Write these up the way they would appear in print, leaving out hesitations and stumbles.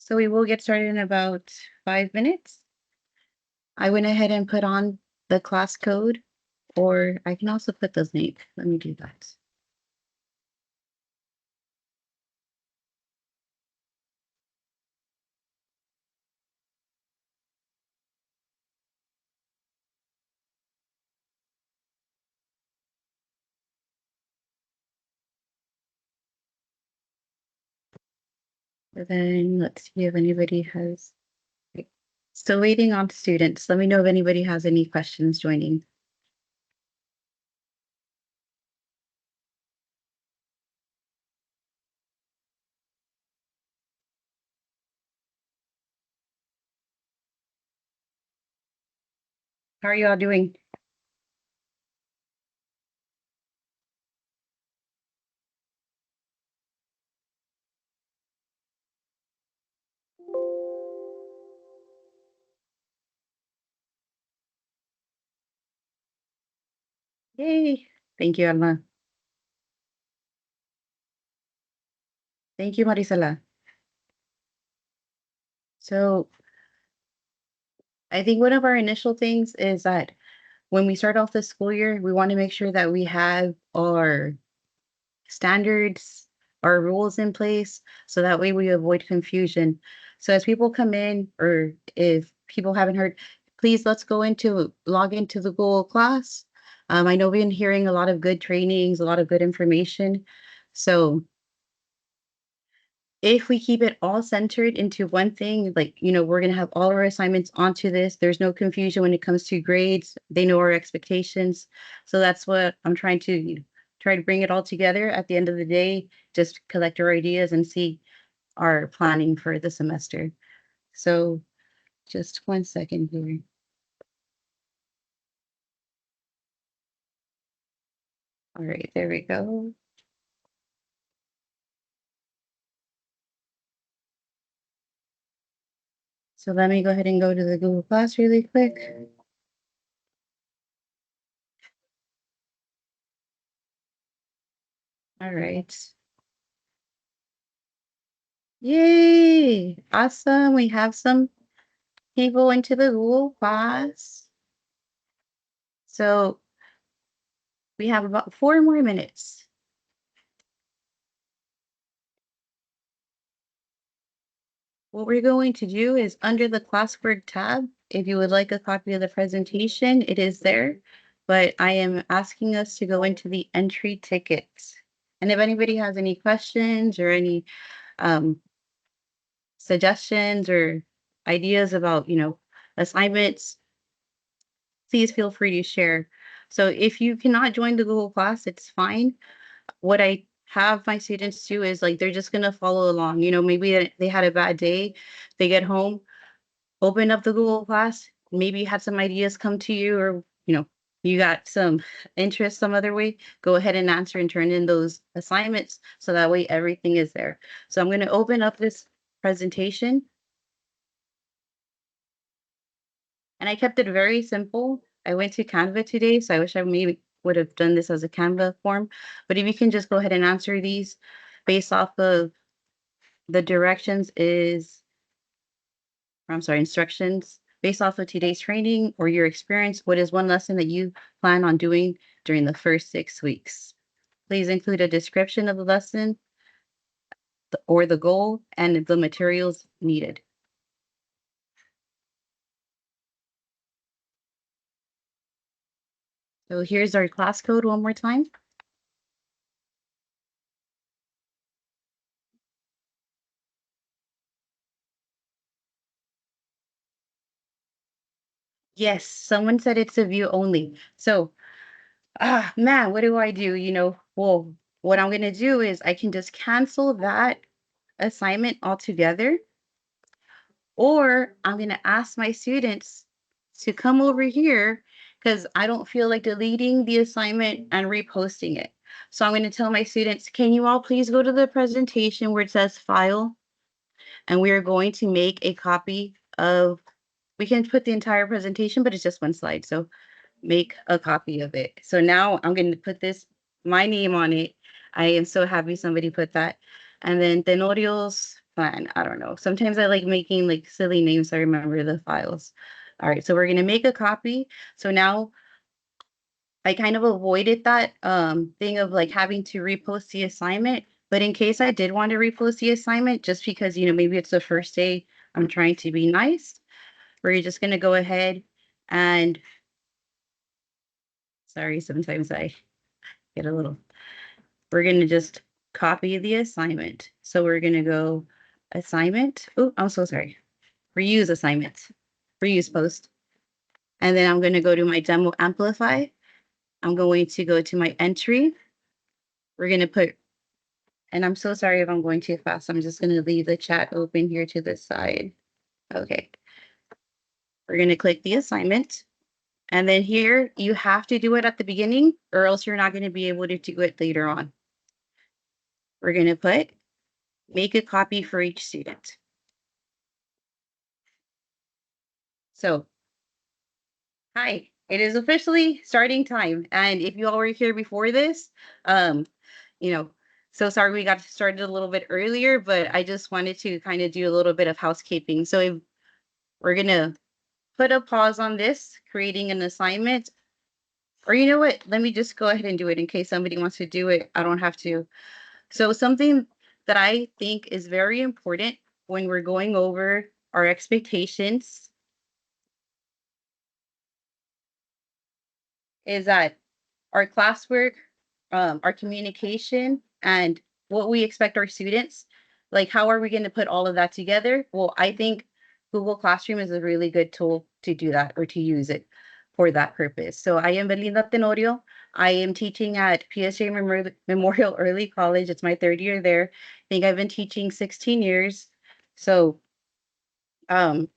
So we will get started in about 5 minutes. I went ahead and put on the class code, or I can also put the link. Let me do that. And then let's see if anybody has. Okay. Still waiting on students. Let me know if anybody has any questions joining. How are you all doing? Yay. Thank you, Alma. Thank you, Marisela. So I think one of our initial things is that when we start off the school year, we want to make sure that we have our standards, our rules in place, so that way we avoid confusion. So as people come in, or if people haven't heard, please log into the Google class. I know we've been hearing a lot of good trainings, a lot of good information. So if we keep it all centered into one thing, like, we're going to have all our assignments onto this. There's no confusion when it comes to grades. They know our expectations. So that's what I'm trying to try to bring it all together at the end of the day, just collect our ideas and see our planning for the semester. So just 1 second here. All right, there we go. So let me go ahead and go to the Google Class really quick. All right. Yay! Awesome. We have some people into the Google Class. So we have about 4 more minutes. What we're going to do is under the classwork tab, if you would like a copy of the presentation, it is there. But I am asking us to go into the entry tickets. And if anybody has any questions or any um, suggestions or ideas about, assignments, please feel free to share. So if you cannot join the Google class, it's fine. What I have my students do is like they're just gonna follow along. Maybe they had a bad day, they get home, open up the Google class, maybe you had some ideas come to you, or you got some interest some other way, go ahead and answer and turn in those assignments so that way everything is there. So I'm going to open up this presentation, and I kept it very simple. I went to Canva today, so I wish I maybe would have done this as a Canva form. But if you can just go ahead and answer these based off of the instructions based off of today's training or your experience. What is one lesson that you plan on doing during the first 6 weeks? Please include a description of the lesson or the goal and the materials needed. So here's our class code one more time. Yes, someone said it's a view only. So, man, what do I do? Well, what I'm going to do is I can just cancel that assignment altogether, or I'm going to ask my students to come over here because I don't feel like deleting the assignment and reposting it. So I'm going to tell my students, can you all please go to the presentation where it says file? And we are going to make a copy of, we can put the entire presentation, but it's just one slide. So make a copy of it. So now I'm going to put my name on it. I am so happy somebody put that. And then Tenorios plan. I don't know. Sometimes I like making like silly names so I remember the files. All right, so we're gonna make a copy. So now I kind of avoided that thing of like having to repost the assignment. But in case I did want to repost the assignment, just because, maybe it's the first day, I'm trying to be nice, we're just going to go ahead and, sorry, sometimes I get a little, we're going to just copy the assignment. So we're going to go assignment. Oh, I'm so sorry. Reuse assignment, reuse post. And then I'm going to go to my demo amplify. I'm going to go to my entry. We're going to put, and I'm so sorry if I'm going too fast. I'm just going to leave the chat open here to the side. Okay. We're going to click the assignment. And then here, you have to do it at the beginning or else you're not going to be able to do it later on. We're going to put, make a copy for each student. So, hi, it is officially starting time. And if you all were here before this, um, you know, so sorry we got started a little bit earlier, but I just wanted to kind of do a little bit of housekeeping. So if we're going to put a pause on this, creating an assignment. Or you know what? Let me just go ahead and do it in case somebody wants to do it. I don't have to. So something that I think is very important when we're going over our expectations is that our classwork, our communication, and what we expect our students, like how are we going to put all of that together? Well, I think Google Classroom is a really good tool to do that or to use it for that purpose. So I am Belinda Tenorio. I am teaching at PSJA Memorial Early College. It's my third year there. I think I've been teaching 16 years. So um,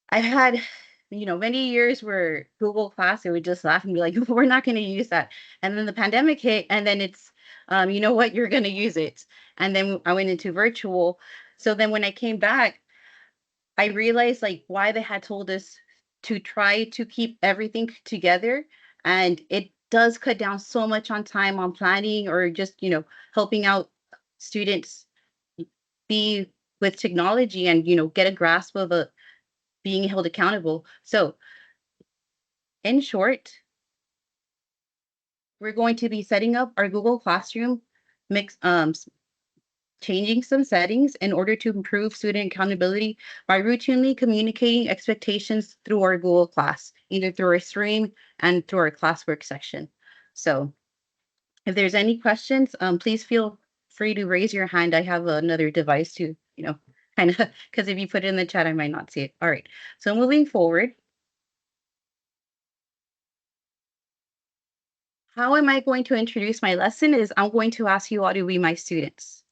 I've had, many years where Google Class, it would just laugh and be like, we're not going to use that. And then the pandemic hit, and then it's, you know what, you're going to use it. And then I went into virtual. So then when I came back, I realized like why they had told us to try to keep everything together. And it does cut down so much on time on planning or just, helping out students be with technology and, get a grasp of being held accountable. So in short, we're going to be setting up our Google Classroom mix, changing some settings in order to improve student accountability by routinely communicating expectations through our Google Class, either through our stream and through our classwork section. So if there's any questions, please feel free to raise your hand. I have another device to, kind of, because if you put it in the chat, I might not see it. All right. So moving forward, how am I going to introduce my lesson is I'm going to ask you all to be my students.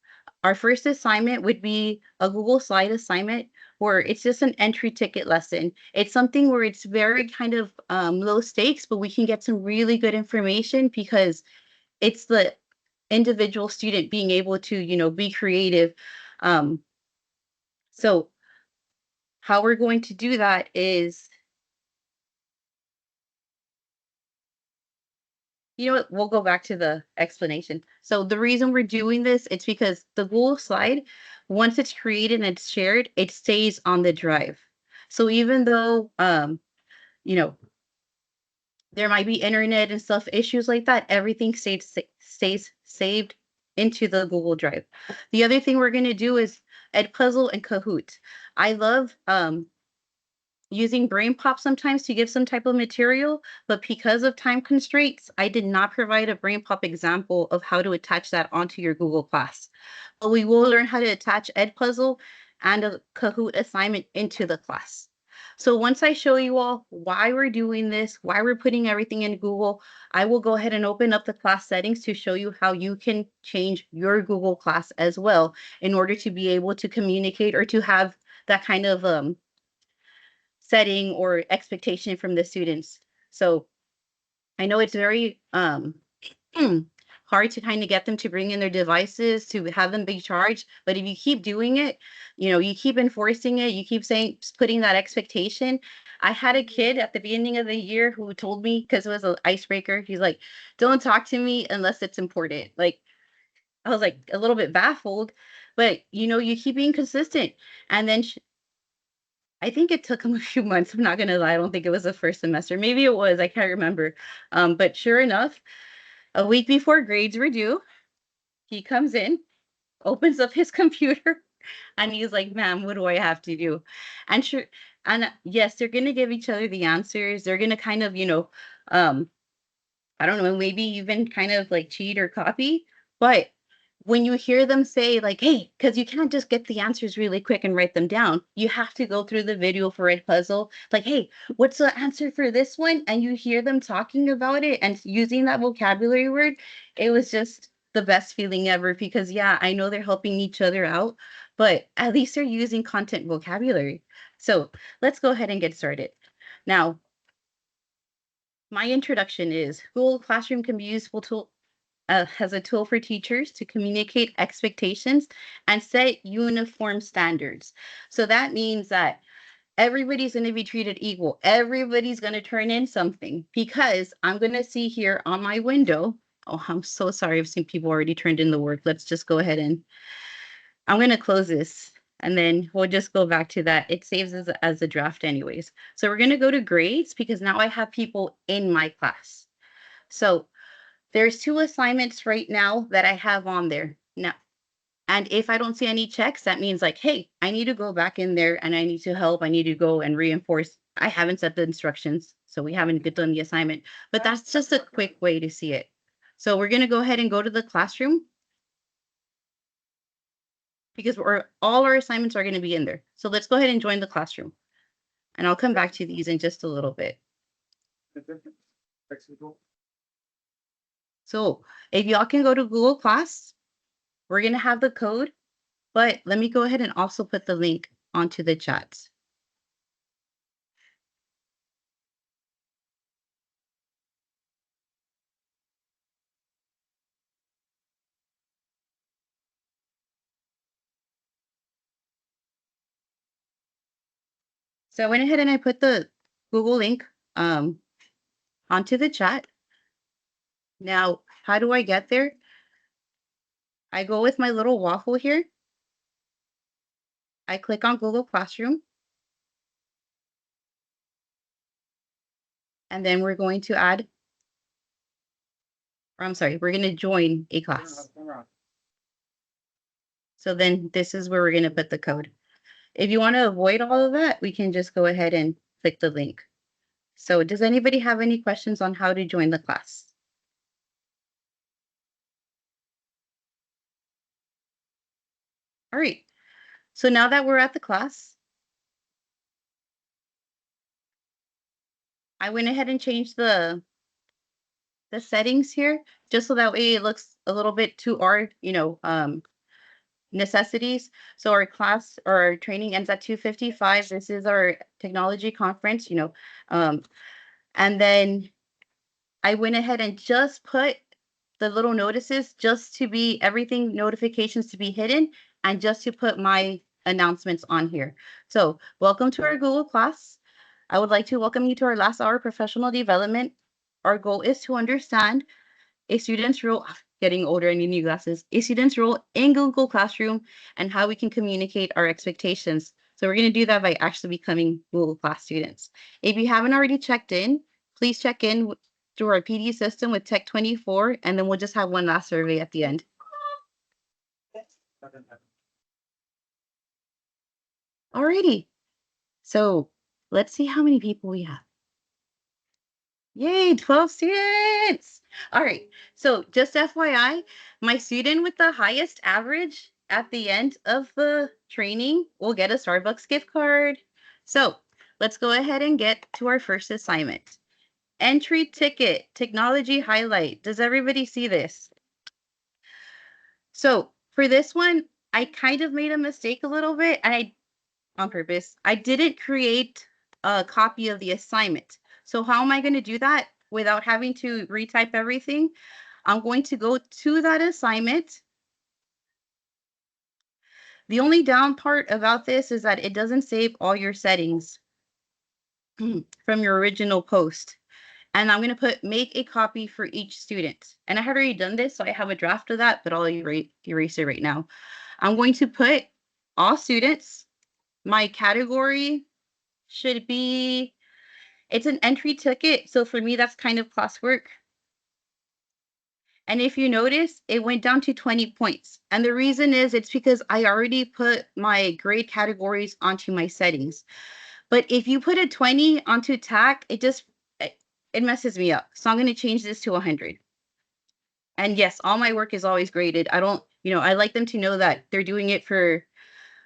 Our first assignment would be a Google Slide assignment where it's just an entry ticket lesson. It's something where it's very kind of low stakes, but we can get some really good information because it's the individual student being able to, be creative. Um, so how we're going to do that is, you know what? We'll go back to the explanation. So the reason we're doing this, it's because the Google Slide, once it's created and it's shared, it stays on the drive. So even though, you know, there might be internet and stuff issues like that, everything stays saved into the Google Drive. The other thing we're going to do is Edpuzzle and Kahoot. I love using brain pop sometimes to give some type of material, but because of time constraints, I did not provide a brain pop example of how to attach that onto your Google class. But we will learn how to attach Edpuzzle and a Kahoot assignment into the class. So once I show you all why we're doing this, why we're putting everything in Google, I will go ahead and open up the class settings to show you how you can change your Google class as well in order to be able to communicate or to have that kind of setting or expectation from the students. So I know it's very hard to kind of get them to bring in their devices to have them be charged. But if you keep doing it, you keep enforcing it, you keep saying, putting that expectation. I had a kid at the beginning of the year who told me, because it was an icebreaker, he's like, don't talk to me unless it's important. Like, I was like a little bit baffled, but you keep being consistent. And then I think it took him a few months. I'm not gonna lie. I don't think it was the first semester. Maybe it was. I can't remember. But sure enough, a week before grades were due, he comes in, opens up his computer, and he's like, "Ma'am, what do I have to do?" And sure, and yes, they're gonna give each other the answers. They're gonna kind of, um, I don't know, maybe even kind of like cheat or copy. But when you hear them say, like, hey, because you can't just get the answers really quick and write them down, you have to go through the video for Edpuzzle. Like, hey, what's the answer for this one? And you hear them talking about it and using that vocabulary word. It was just the best feeling ever because, yeah, I know they're helping each other out, but at least they're using content vocabulary. So let's go ahead and get started. Now, my introduction is Google Classroom can be useful tool as a tool for teachers to communicate expectations and set uniform standards. So that means that everybody's going to be treated equal. Everybody's going to turn in something because I'm going to see here on my window. Oh, I'm so sorry. I've seen people already turned in the work. Let's just go ahead and I'm going to close this and then we'll just go back to that. It saves as a draft anyways. So we're going to go to grades because now I have people in my class. So there's 2 assignments right now that I have on there now. And if I don't see any checks, that means like, hey, I need to go back in there and I need to help. I need to go and reinforce. I haven't set the instructions, so we haven't done the assignment, but that's just a quick way to see it. So we're going to go ahead and go to the classroom because all our assignments are going to be in there. So let's go ahead and join the classroom. And I'll come back to these in just a little bit. So if y'all can go to Google Class, we're going to have the code, but let me go ahead and also put the link onto the chats. So I went ahead and I put the Google link onto the chat. Now, how do I get there? I go with my little waffle here. I click on Google Classroom. And then we're going to add, or I'm sorry, we're going to join a class. So then this is where we're going to put the code. If you want to avoid all of that, we can just go ahead and click the link. So does anybody have any questions on how to join the class? All right. So now that we're at the class, I went ahead and changed the settings here just so that way it looks a little bit to our, necessities. So our class or our training ends at 2:55. This is our technology conference, and then I went ahead and just put the little notices just to be everything notifications to be hidden and just to put my announcements on here. So welcome to our Google class. I would like to welcome you to our last hour professional development. Our goal is to understand a student's role, getting older, I need new glasses, a student's role in Google Classroom and how we can communicate our expectations. So we're going to do that by actually becoming Google Class students. If you haven't already checked in, please check in through our PD system with Tech24, and then we'll just have one last survey at the end. Alrighty. So let's see how many people we have. Yay, 12 students. All right. So just FYI, my student with the highest average at the end of the training will get a Starbucks gift card. So let's go ahead and get to our first assignment. Entry ticket, technology highlight. Does everybody see this? So for this one, I kind of made a mistake a little bit, and on purpose. I didn't create a copy of the assignment. So how am I going to do that without having to retype everything? I'm going to go to that assignment. The only down part about this is that it doesn't save all your settings from your original post. And I'm going to put make a copy for each student. And I had already done this, so I have a draft of that, but I'll erase it right now. I'm going to put all students. My category should be, it's an entry ticket. So for me, that's kind of classwork. And if you notice, it went down to 20 points. And the reason is it's because I already put my grade categories onto my settings. But if you put a 20 onto TAC, it messes me up. So I'm going to change this to 100. And yes, all my work is always graded. I don't, I like them to know that they're doing it for,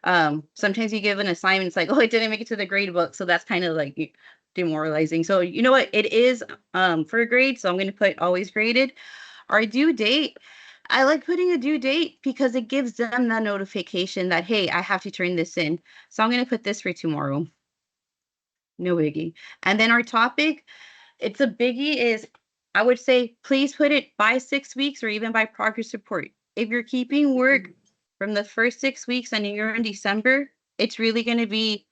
sometimes you give an assignment, it's like, oh, it didn't make it to the grade book. So that's kind of like demoralizing. So you know what? It is for a grade. So I'm going to put always graded. Our due date, I like putting a due date because it gives them that notification that, hey, I have to turn this in. So I'm going to put this for tomorrow. No biggie. And then our topic, it's a biggie is, I would say, please put it by 6 weeks or even by progress report. If you're keeping work from the first 6 weeks and you're in December, it's really going to be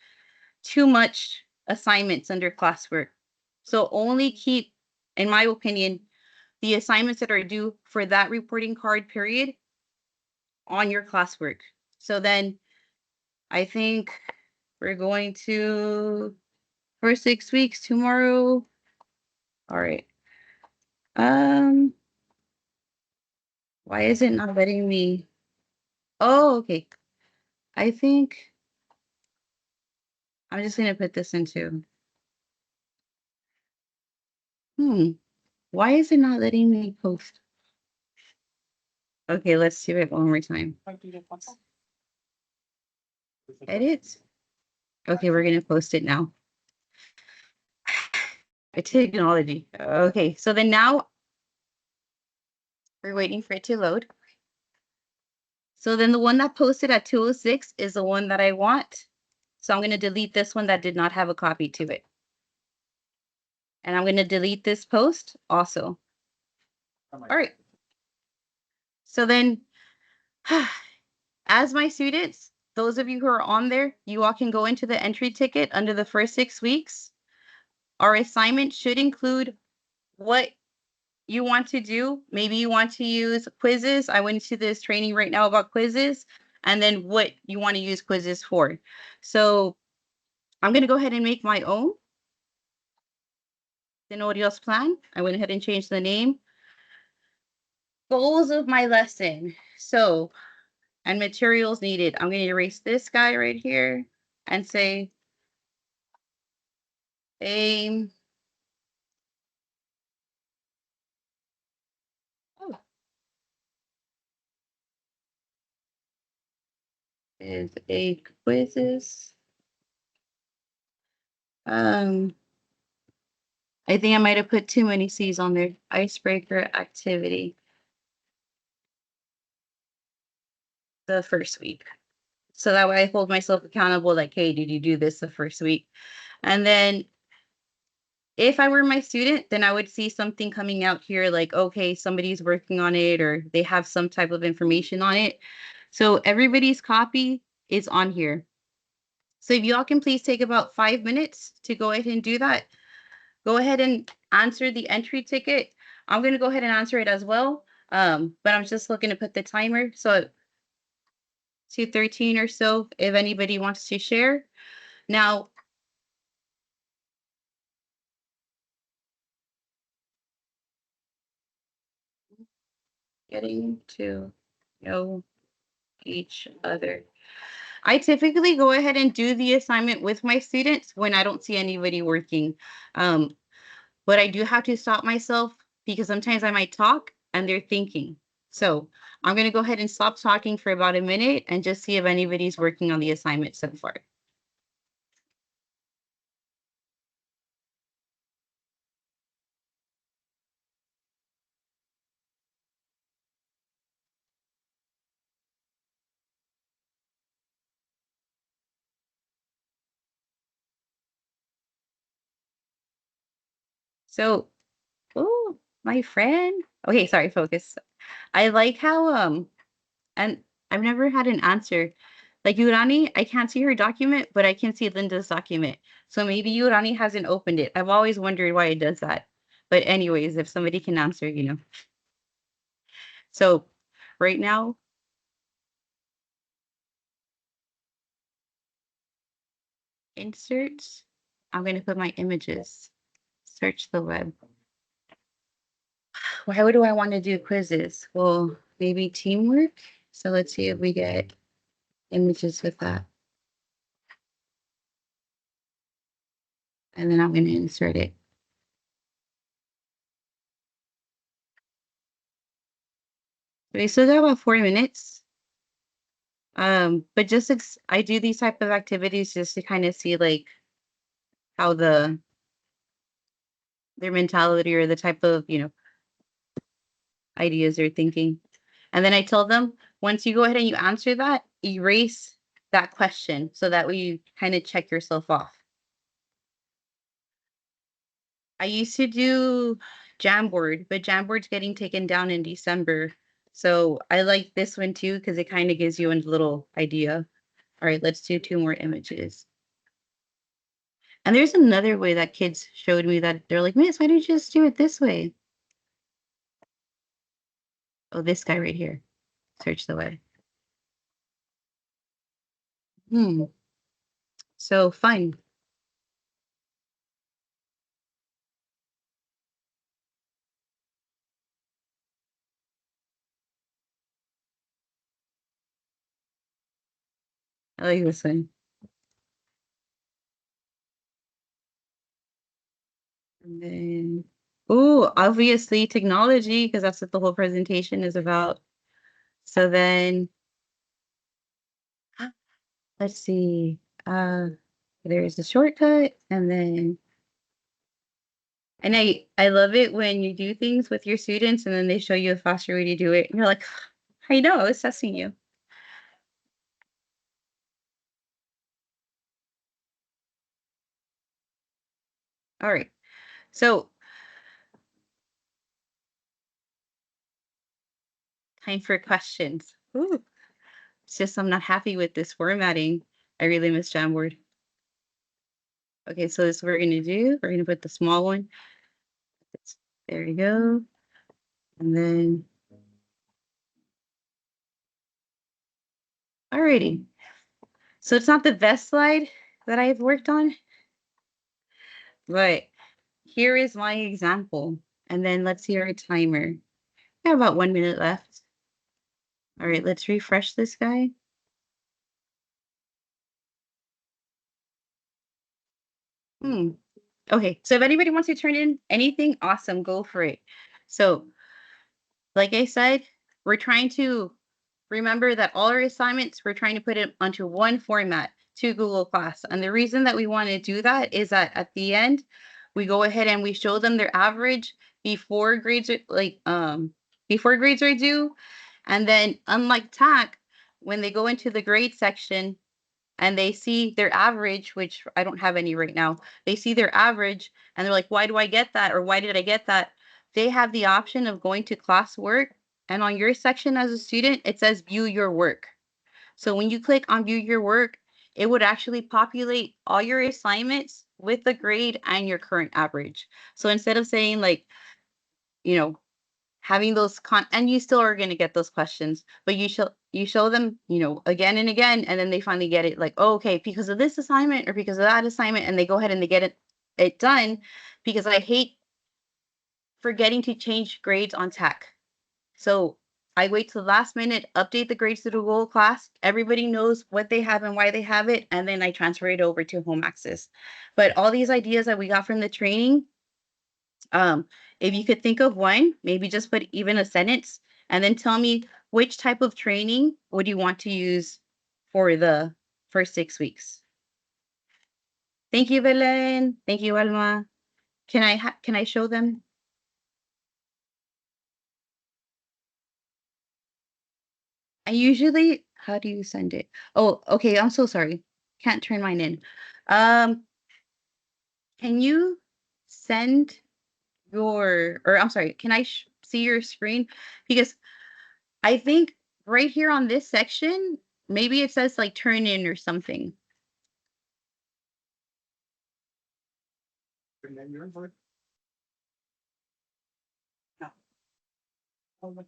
too much assignments under classwork. So only keep, in my opinion, the assignments that are due for that reporting card period on your classwork. So then I think we're going to, for 6 weeks tomorrow. All right. Why is it not letting me? Oh, okay. I think I'm just gonna put this into. Why is it not letting me post? Okay, let's do it one more time. Edit. Okay, we're gonna post it now. Technology. Okay, so then now we're waiting for it to load. So then the one that posted at 2:06 is the one that I want. So I'm going to delete this one that did not have a copy to it. And I'm going to delete this post also. All right. So then, as my students, those of you who are on there, you all can go into the entry ticket under the first 6 weeks. Our assignment should include what you want to do. Maybe you want to use quizzes. I went into this training right now about quizzes, and then what you want to use quizzes for. So I'm going to go ahead and make my own. The Norios plan. I went ahead and changed the name. Goals of my lesson. So, and materials needed. I'm going to erase this guy right here and say aim. Oh, is a quizzes. I think I might have put too many C's on there. Icebreaker activity. The first week. So that way I hold myself accountable, like, hey, did you do this the first week? And then if I were my student, then I would see something coming out here like, okay, somebody's working on it or they have some type of information on it. So everybody's copy is on here. So if y'all can please take about 5 minutes to go ahead and do that. Go ahead and answer the entry ticket. I'm going to go ahead and answer it as well. But I'm just looking to put the timer. So 2:13 or so, if anybody wants to share. Now, getting to know each other. I typically go ahead and do the assignment with my students when I don't see anybody working. But I do have to stop myself because sometimes I might talk and they're thinking. So I'm going to go ahead and stop talking for about a minute and just see if anybody's working on the assignment so far. So, oh, my friend. Okay, sorry, focus. I like how and I've never had an answer. Like Urani, I can't see her document, but I can see Linda's document. So maybe Urani hasn't opened it. I've always wondered why it does that. But anyways, if somebody can answer, you know. So right now, inserts, I'm going to put my images. Search the web. Why do I want to do quizzes? Well, maybe teamwork. So let's see if we get images with that. And then I'm going to insert it. We still got about 4 minutes. But just I do these type of activities just to kind of see like how their mentality or the type of, you know, ideas they're thinking. And then I tell them, once you go ahead and you answer that, erase that question so that way you kind of check yourself off. I used to do Jamboard, but Jamboard's getting taken down in December. So I like this one too because it kind of gives you a little idea. All right, let's do 2 more images. And there's another way that kids showed me that they're like, Miss, why don't you just do it this way? Oh, this guy right here. Search the web. So fun. I like this one. And then, oh, obviously technology, because that's what the whole presentation is about. So then, let's see. There's a shortcut, and then, and I love it when you do things with your students, and then they show you a faster way to do it. And you're like, I know, I was testing you. All right. So time for questions. Ooh, it's just I'm not happy with this formatting. I really miss Jamboard. Okay, so this is what we're gonna do. We're gonna put the small one. There you go. And then, alrighty. So it's not the best slide that I've worked on, but here is my example. And then let's see our timer. We have about 1 minute left. All right, let's refresh this guy. Okay, so if anybody wants to turn in anything, awesome, go for it. So, like I said, we're trying to remember that all our assignments, we're trying to put it onto one format to Google Class. And the reason that we want to do that is that at the end, we go ahead and we show them their average before grades are before grades are due. And then unlike TAC, when they go into the grade section and they see their average, which I don't have any right now, they see their average and they're like, why do I get that? Or why did I get that? They have the option of going to classwork. And on your section as a student, it says view your work. So when you click on view your work, it would actually populate all your assignments with the grade and your current average. So instead of saying like, you know, having those and you still are going to get those questions, but you show them, you know, again and again, and then they finally get it like, oh, okay, because of this assignment or because of that assignment, and they go ahead and they get it done, because I hate forgetting to change grades on tech. So I wait till the last minute, update the grades to the Google Class. Everybody knows what they have and why they have it, and then I transfer it over to home access. But all these ideas that we got from the training, if you could think of one, maybe just put even a sentence, and then tell me which type of training would you want to use for the first 6 weeks. Thank you, Belen. Thank you, Alma. Can I show them? I usually, how do you send it? Oh, okay. I'm so sorry. Can't turn mine in. Um, can you send or I'm sorry, can I see your screen? Because I think right here on this section, maybe it says like turn in or something. And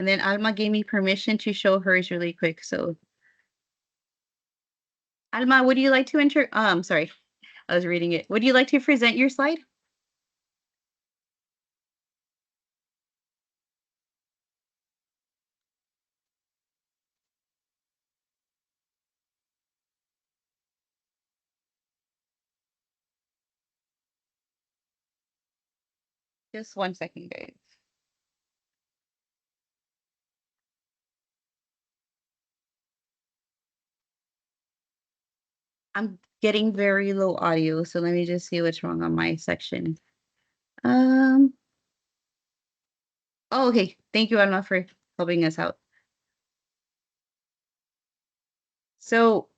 then Alma gave me permission to show hers really quick. So Alma, would you like to sorry, I was reading it. Would you like to present your slide? Just 1 second, guys. I'm getting very low audio, so let me just see what's wrong on my section. Oh, okay. Thank you, Alma, for helping us out. So,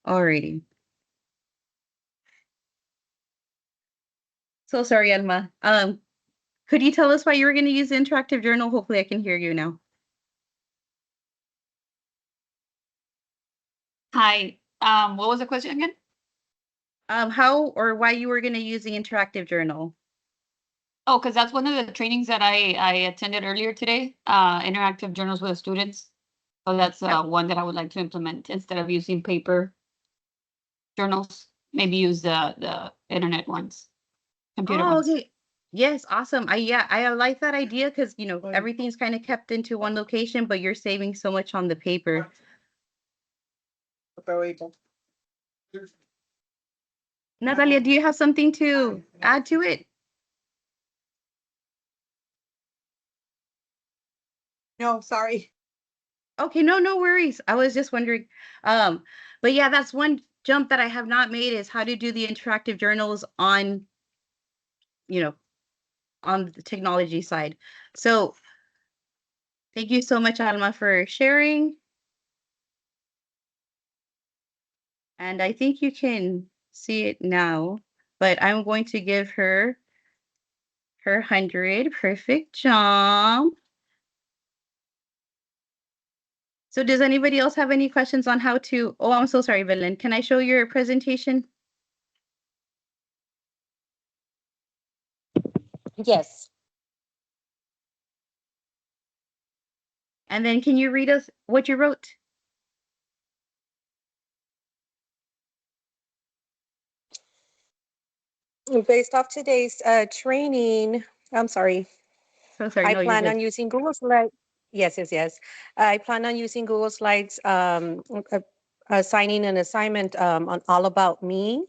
alrighty. So sorry, Alma. Could you tell us why you were going to use the interactive journal? Hopefully I can hear you now. Hi. What was the question again? How or why you were going to use the interactive journal? Oh, because that's one of the trainings that I attended earlier today, interactive journals with students. So that's one that I would like to implement instead of using paper journals. Maybe use the internet ones, computer Oh, ones. okay. Yes, awesome. I like that idea because everything's kind of kept into one location, but you're saving so much on the paper. Natalia, do you have something to add to it? No, sorry. Okay, no worries. I was just wondering. But yeah, that's one jump that I have not made is how to do the interactive journals on, on the technology side. So thank you so much, Alma, for sharing. And I think you can see it now, but I'm going to give her her 100. Perfect job. So does anybody else have any questions on how to, oh, I'm so sorry, Belinda. Can I show your presentation? Yes. And then can you read us what you wrote? Based off today's training, I'm sorry. So sorry, I no, you're plan good. on using Google Slides. Yes. I plan on using Google Slides, assigning an assignment on All About Me,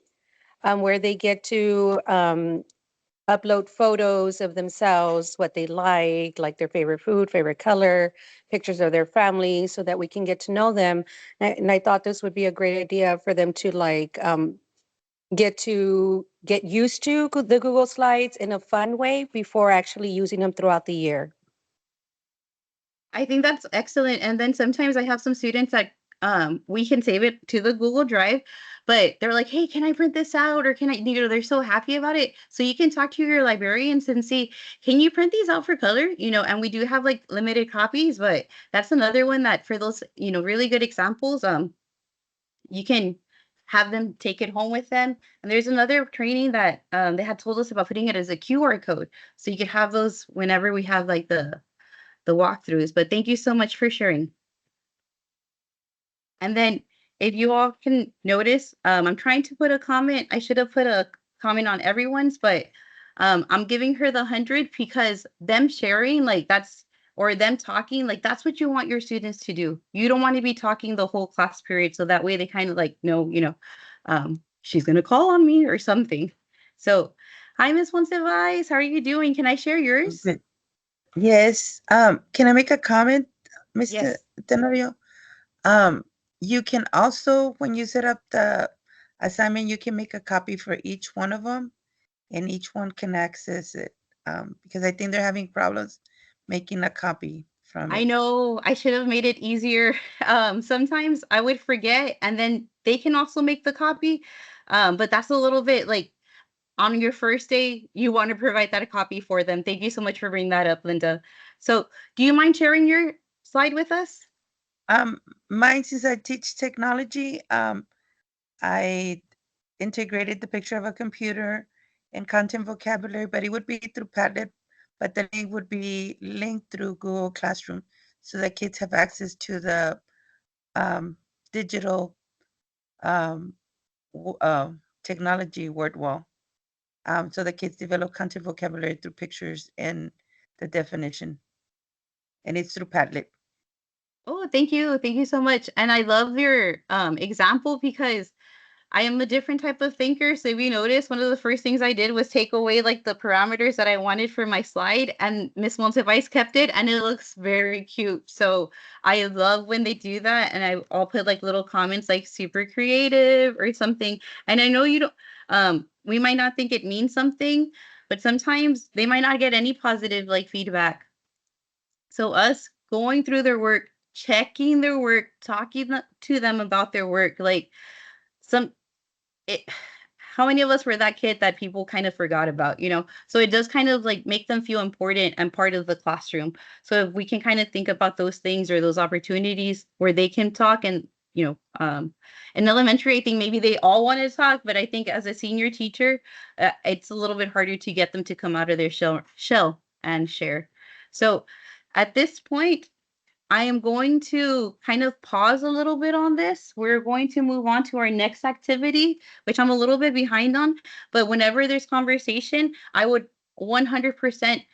where they get to upload photos of themselves, what they like their favorite food, favorite color, pictures of their family, so that we can get to know them. And I thought this would be a great idea for them to get used to the Google Slides in a fun way before actually using them throughout the year. I think that's excellent. And then sometimes I have some students that we can save it to the Google Drive, but they're like, hey, can I print this out? Or can I, they're so happy about it. So you can talk to your librarians and see, can you print these out for color? And we do have like limited copies, but that's another one that for those, really good examples, you can have them take it home with them. And there's another training that they had told us about putting it as a QR code. So you could have those whenever we have like the walkthroughs, but thank you so much for sharing. And then if you all can notice, I'm trying to put a comment. I should have put a comment on everyone's, but I'm giving her the 100 because them sharing, like that's, or them talking, like that's what you want your students to do. You don't want to be talking the whole class period. So that way they kind of like know, she's going to call on me or something. So, hi, Miss Monsivais. How are you doing? Can I share yours? Good. Yes. Can I make a comment, Mr. Yes. Tenorio? Um, you can also, when you set up the assignment, you can make a copy for each one of them, and each one can access it. Because I think they're having problems making a copy from I it. know I should have made it easier. Sometimes I would forget, and then they can also make the copy. But that's a little bit like on your first day, you want to provide that copy for them. Thank you so much for bringing that up, Linda. So, do you mind sharing your slide with us? Mine, since I teach technology, I integrated the picture of a computer and content vocabulary, but it would be through Padlet, but the link would be linked through Google Classroom so that kids have access to the digital um, technology word wall. So the kids develop content vocabulary through pictures and the definition. And it's through Padlet. Oh, thank you. Thank you so much. And I love your example because I am a different type of thinker. So if you notice, one of the first things I did was take away like the parameters that I wanted for my slide, and Miss Montevice kept it, and it looks very cute. So I love when they do that, and I'll put like little comments like super creative or something. And I know you don't, we might not think it means something, but sometimes they might not get any positive like feedback. So us going through their work, checking their work, talking to them about their work, like some it how many of us were that kid that people kind of forgot about, you know? So it does kind of like make them feel important and part of the classroom. So if we can kind of think about those things or those opportunities where they can talk and, you know, in elementary, I think maybe they all want to talk, but I think as a senior teacher, it's a little bit harder to get them to come out of their shell and share. So at this point, I am going to kind of pause a little bit on this. We're going to move on to our next activity, which I'm a little bit behind on. But whenever there's conversation, I would 100%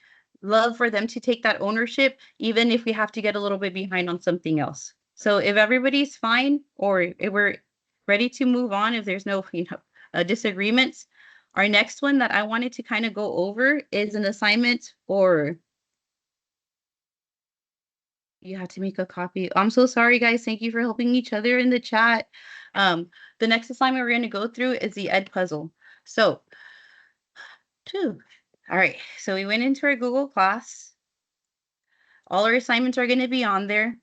love for them to take that ownership, even if we have to get a little bit behind on something else. So if everybody's fine, or if we're ready to move on, if there's no, disagreements, our next one that I wanted to kind of go over is an assignment, or you have to make a copy. I'm so sorry, guys. Thank you for helping each other in the chat. The next assignment we're going to go through is the Edpuzzle. So, all right. So we went into our Google class. All our assignments are going to be on there.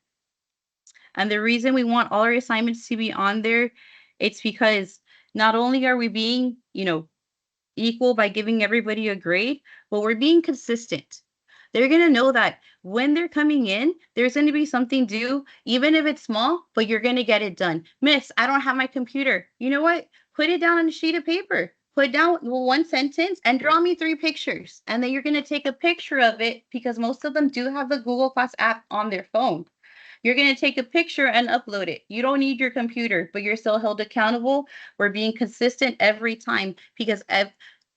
And the reason we want all our assignments to be on there, it's because not only are we being, equal by giving everybody a grade, but we're being consistent. They're going to know that when they're coming in, there's going to be something due, even if it's small, but you're going to get it done. Miss, I don't have my computer. You know what? Put it down on a sheet of paper. Put down one sentence and draw me 3 pictures. And then you're going to take a picture of it because most of them do have the Google Class app on their phone. You're going to take a picture and upload it. You don't need your computer, but you're still held accountable. We're being consistent every time because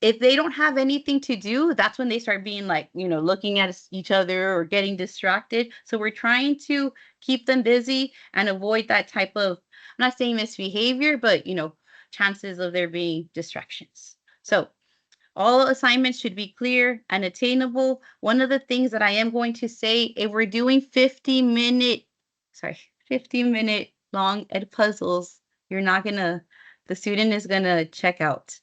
if they don't have anything to do, that's when they start being like, looking at each other or getting distracted. So we're trying to keep them busy and avoid that type of, I'm not saying misbehavior, but, chances of there being distractions. So all assignments should be clear and attainable. One of the things that I am going to say, if we're doing 50-minute long Edpuzzles, the student is gonna check out.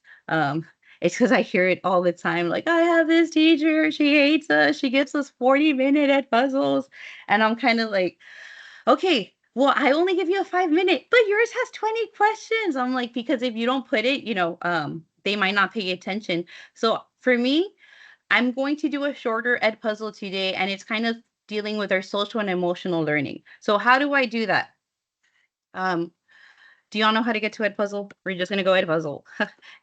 It's because I hear it all the time. Like, I have this teacher, she hates us. She gives us 40-minute Edpuzzles. And I'm kind of like, okay, well, I only give you a 5-minute, but yours has 20 questions. I'm like, because if you don't put it, they might not pay attention. So for me, I'm going to do a shorter Edpuzzle today, and it's kind of dealing with our social and emotional learning. So how do I do that? Do y'all know how to get to Edpuzzle? We're just gonna go Edpuzzle.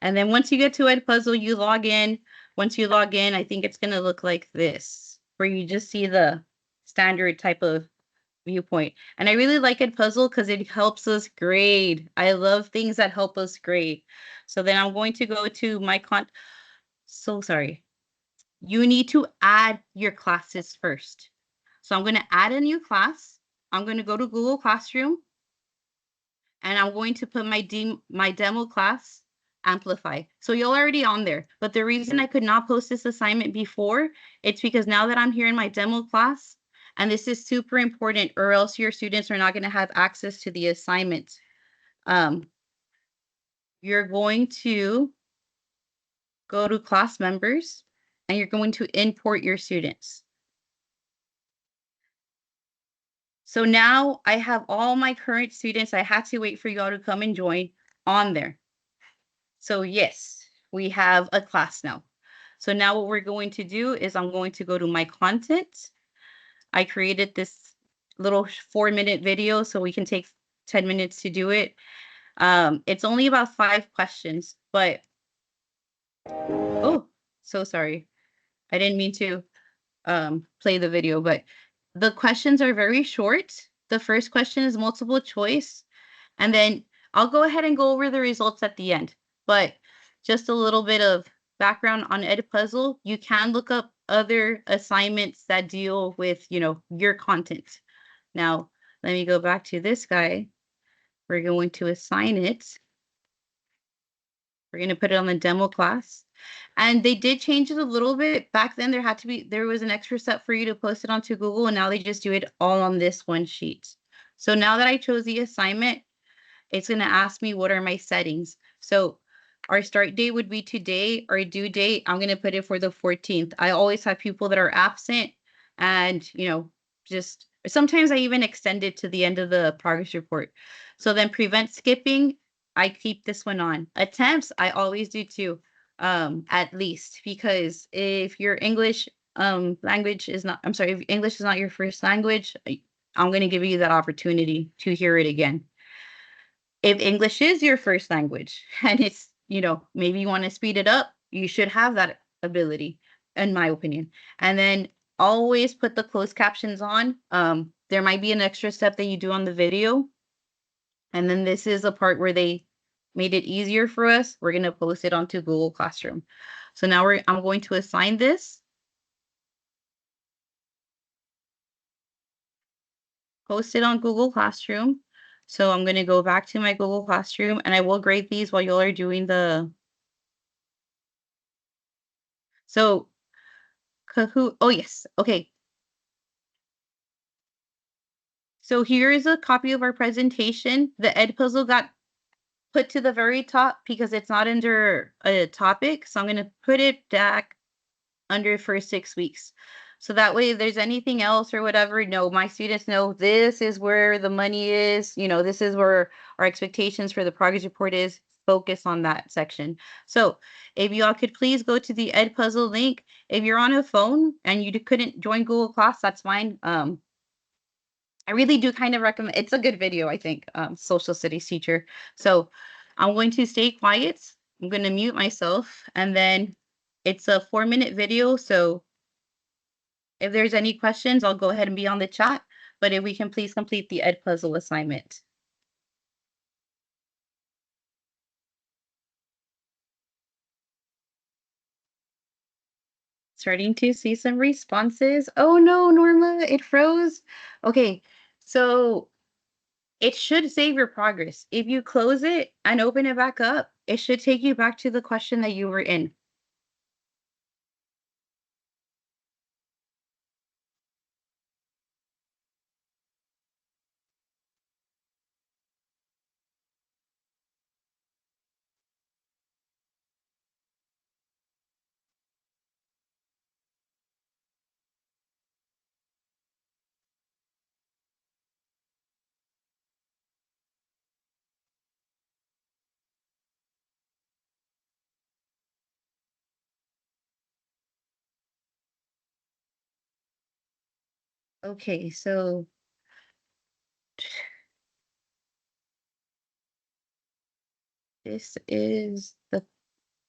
And then once you get to Edpuzzle, you log in. Once you log in, I think it's gonna look like this, where you just see the standard type of viewpoint. And I really like Edpuzzle because it helps us grade. I love things that help us grade. So then I'm going to go to my so sorry. You need to add your classes first. So I'm going to add a new class. I'm going to go to Google Classroom, and I'm going to put my demo class, Amplify. So you're already on there. But the reason I could not post this assignment before, it's because now that I'm here in my demo class, and this is super important, or else your students are not going to have access to the assignment. You're going to go to class members, and you're going to import your students. So now I have all my current students. I had to wait for y'all to come and join on there. So yes, we have a class now. So now what we're going to do is I'm going to go to my content. I created this little 4-minute video so we can take 10 minutes to do it. It's only about 5 questions, but Oh, so sorry. I didn't mean to play the video, but the questions are very short. The first question is multiple choice, and then I'll go ahead and go over the results at the end. But just a little bit of background on Edpuzzle, you can look up other assignments that deal with, your content. Now, let me go back to this guy. We're going to assign it. We're going to put it on the demo class. And they did change it a little bit. Back then, there was an extra step for you to post it onto Google, and now they just do it all on this one sheet. So now that I chose the assignment, it's going to ask me what are my settings. So our start date would be today. Our due date, I'm going to put it for the 14th. I always have people that are absent, and just sometimes I even extend it to the end of the progress report. So then prevent skipping, I keep this one on. Attempts, I always do too, at least, because if your English language is not, I'm sorry, if English is not your first language, I'm going to give you that opportunity to hear it again. If English is your first language and it's, maybe you want to speed it up, you should have that ability, in my opinion. And then always put the closed captions on. There might be an extra step that you do on the video. And then this is a part where they made it easier for us. We're going to post it onto Google Classroom. So now I'm going to assign this. Post it on Google Classroom. So I'm going to go back to my Google Classroom, and I will grade these while y'all are doing the. So Kahoot. Oh, yes. Okay. So here is a copy of our presentation. The Edpuzzle got put to the very top because it's not under a topic. So I'm going to put it back under for 6 weeks. So that way, if there's anything else or whatever, my students know this is where the money is. This is where our expectations for the progress report is. Focus on that section. So if y'all could please go to the Edpuzzle link. If you're on a phone and you couldn't join Google Class, that's fine. I really do kind of recommend. It's a good video, I think. Social studies teacher. So I'm going to stay quiet. I'm going to mute myself, and then it's a 4-minute video. So if there's any questions, I'll go ahead and be on the chat. But if we can please complete the Edpuzzle assignment. Starting to see some responses. Oh no, Norma, it froze. Okay, so it should save your progress. If you close it and open it back up, it should take you back to the question that you were in. Okay, so this is the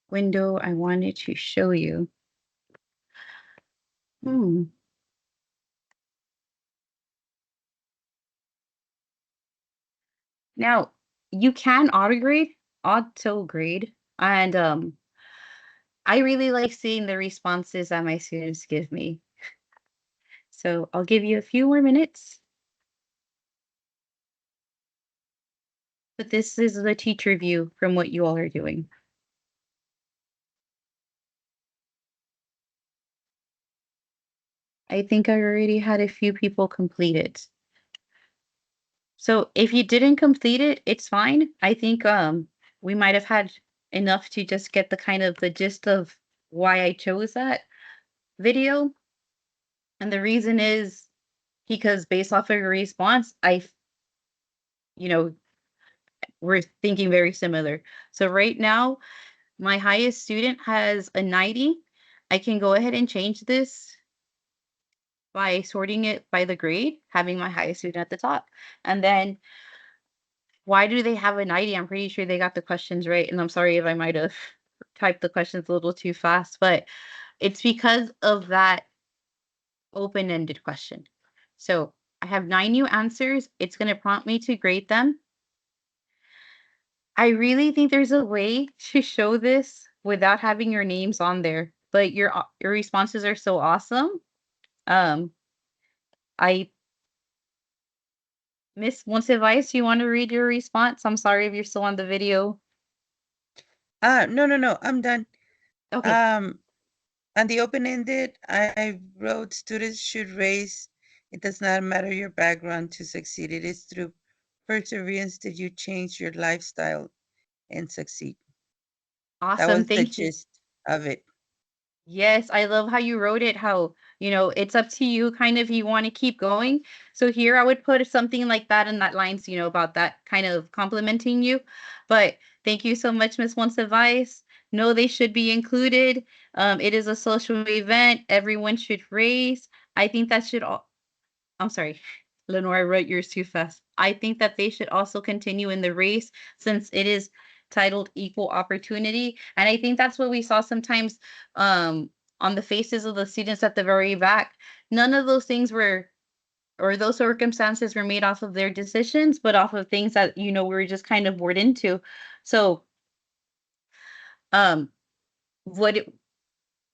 window I wanted to show you. Now, you can auto grade, and I really like seeing the responses that my students give me. So I'll give you a few more minutes. But this is the teacher view from what you all are doing. I think I already had a few people complete it. So if you didn't complete it, it's fine. I think we might have had enough to just get the gist of why I chose that video. And the reason is because based off of your response, we're thinking very similar. So right now, my highest student has a 90. I can go ahead and change this by sorting it by the grade, having my highest student at the top. And then why do they have a 90? I'm pretty sure they got the questions right. And I'm sorry if I might have typed the questions a little too fast, but it's because of that open-ended question. So I have 9 new answers. It's going to prompt me to grade them. I really think there's a way to show this without having your names on there, but your responses are so awesome. I Miss Monsiváis, you want to read your response? I'm sorry if you're still on the video. No, I'm done. Okay. On the open-ended, I wrote students should raise, it does not matter your background to succeed. It is through perseverance that you change your lifestyle and succeed. That Awesome. was the Thank you. gist of it. Yes, I love how you wrote it, how, it's up to you kind of you want to keep going. So here I would put something like that in that lines, about that kind of complimenting you. But thank you so much, Miss Once Advice. No, they should be included. It is a social event. Everyone should raise. I think that should all, I'm sorry, Lenore, I wrote yours too fast. I think that they should also continue in the race since it is titled Equal Opportunity. And I think that's what we saw sometimes on the faces of the students at the very back. None of those things were, or those circumstances were made off of their decisions, but off of things that, we were just kind of bored into. So, um, what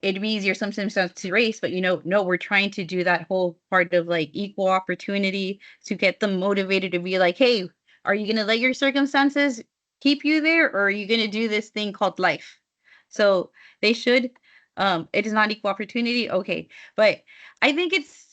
it'd be easier sometimes to race, but no, we're trying to do that whole part of like equal opportunity to get them motivated to be like, hey, are you gonna let your circumstances keep you there, or are you gonna do this thing called life? So they should. It is not equal opportunity, okay, but I think it's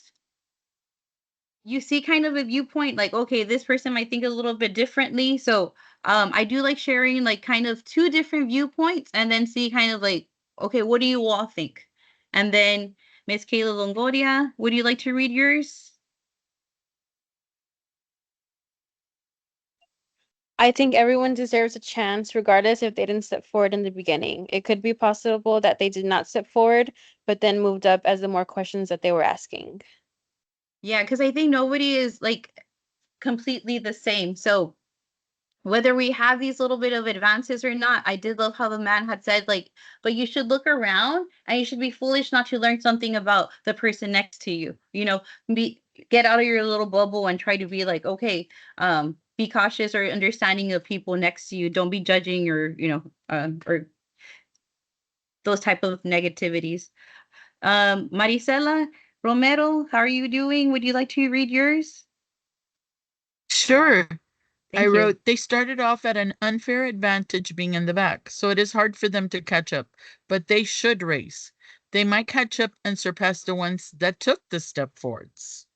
you see kind of a viewpoint like, okay, this person might think a little bit differently. So I do like sharing like kind of two different viewpoints and then see kind of like, okay, what do you all think? And then Miss Kayla Longoria, would you like to read yours? I think everyone deserves a chance, regardless if they didn't step forward in the beginning. It could be possible that they did not step forward, but then moved up as the more questions that they were asking. Yeah, because I think nobody is like completely the same. So whether we have these little bit of advances or not, I did love how the man had said, like, but you should look around and you should be foolish not to learn something about the person next to you. Get out of your little bubble and try to be like, okay, be cautious or understanding of people next to you. Don't be judging or, or those type of negativities. Marisela Romero, how are you doing? Would you like to read yours? Sure. I Thank you. wrote, they started off at an unfair advantage being in the back, so it is hard for them to catch up, but they should race. They might catch up and surpass the ones that took the step forwards.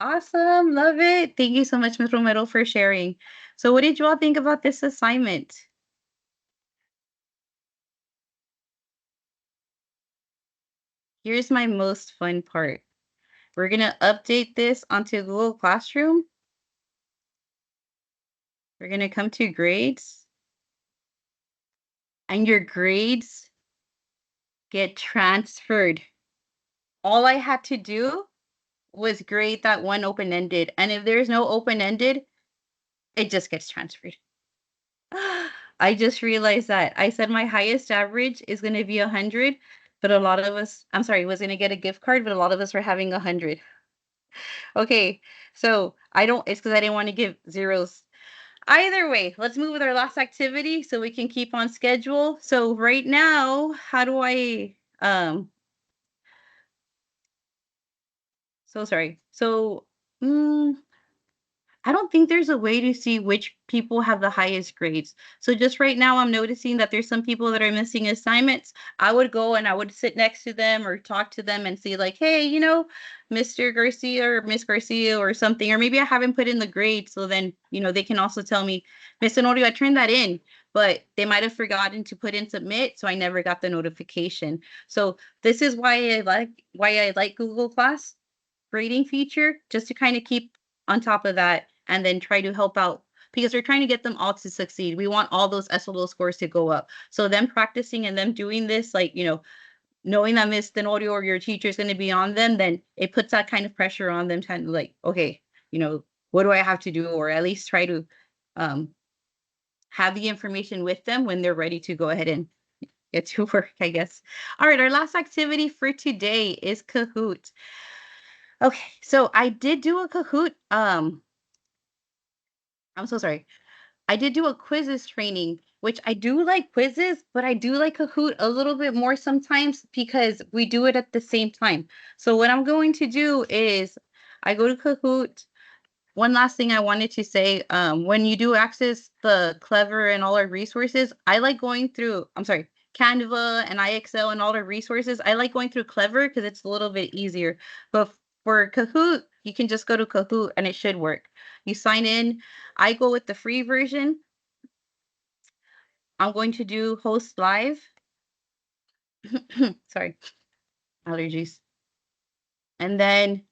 Awesome. Love it. Thank you so much, Ms. Romero, for sharing. So what did you all think about this assignment? Here's my most fun part. We're going to update this onto Google Classroom. We're going to come to grades. And your grades get transferred. All I had to do was grade that one open-ended. And if there's no open-ended, it just gets transferred. I just realized that. I said my highest average is going to be 100, but a lot of us, I'm sorry, was going to get a gift card, but a lot of us were having 100. Okay, so it's because I didn't want to give zeros. Either way, let's move with our last activity so we can keep on schedule. So right now, how do I, so sorry. So, I don't think there's a way to see which people have the highest grades. So just right now, I'm noticing that there's some people that are missing assignments. I would go and I would sit next to them or talk to them and see like, hey, Mr. Garcia or Miss Garcia or something, or maybe I haven't put in the grade. So then, they can also tell me, Miss Honorio, I turned that in, but they might have forgotten to put in submit. So I never got the notification. So this is why I like Google Class grading feature, just to kind of keep on top of that and then try to help out because we're trying to get them all to succeed. We want all those SLO scores to go up. So them practicing and them doing this, like, knowing that Miss Tenorio or your teacher is going to be on them, then it puts that kind of pressure on them to like, okay, what do I have to do? Or at least try to have the information with them when they're ready to go ahead and get to work, I guess. All right, our last activity for today is Kahoot. Okay, so I did do a Kahoot. I'm so sorry. I did do a quizzes training, which I do like quizzes, but I do like Kahoot a little bit more sometimes because we do it at the same time. So what I'm going to do is I go to Kahoot. One last thing I wanted to say, when you do access the Clever and all our resources, I like going through, I'm sorry, Canva and IXL and all our resources. I like going through Clever because it's a little bit easier. But for Kahoot, you can just go to Kahoot and it should work. You sign in. I go with the free version. I'm going to do host live. Sorry, allergies. And then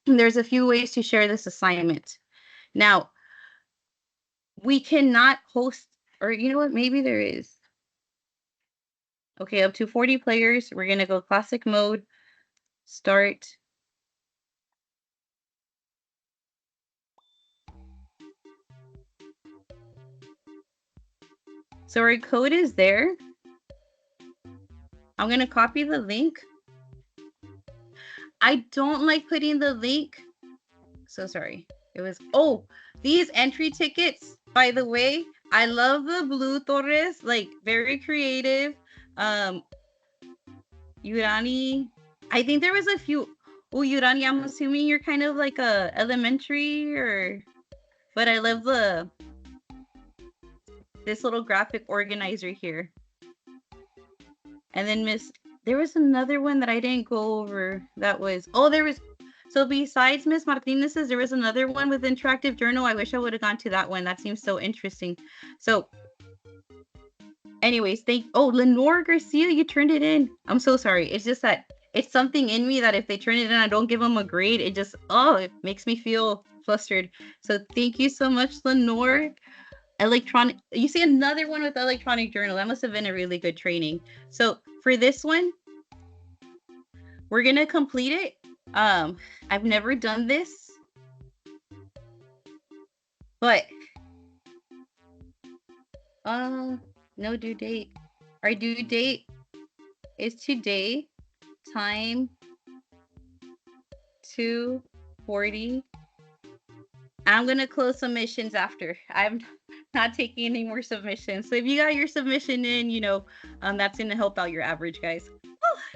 there's a few ways to share this assignment. Now, we cannot host, or you know what, maybe there is. Okay, up to 40 players. We're going to go classic mode, start. So our code is there. I'm going to copy the link. I don't like putting the link. So sorry. It was, oh, these entry tickets, by the way, I love the blue Torres, like very creative. Urani, I think there was a few. Oh, Urani, I'm assuming you're kind of like a elementary or, but I love this little graphic organizer here. And then there was another one that I didn't go over. That was, oh, so besides Miss Martinez's, there was another one with interactive journal. I wish I would have gone to that one. That seems so interesting. So anyways, Lenore Garcia, you turned it in. I'm so sorry. It's just that it's something in me that if they turn it in, I don't give them a grade. It just, it makes me feel flustered. So thank you so much, Lenore. You see another one with electronic journal. That must have been a really good training. So for this one, we're going to complete it. I've never done this, but no due date. Our due date is today, time 2:40. I'm going to close submissions after. I'm not taking any more submissions. So if you got your submission in, that's going to help out your average, guys.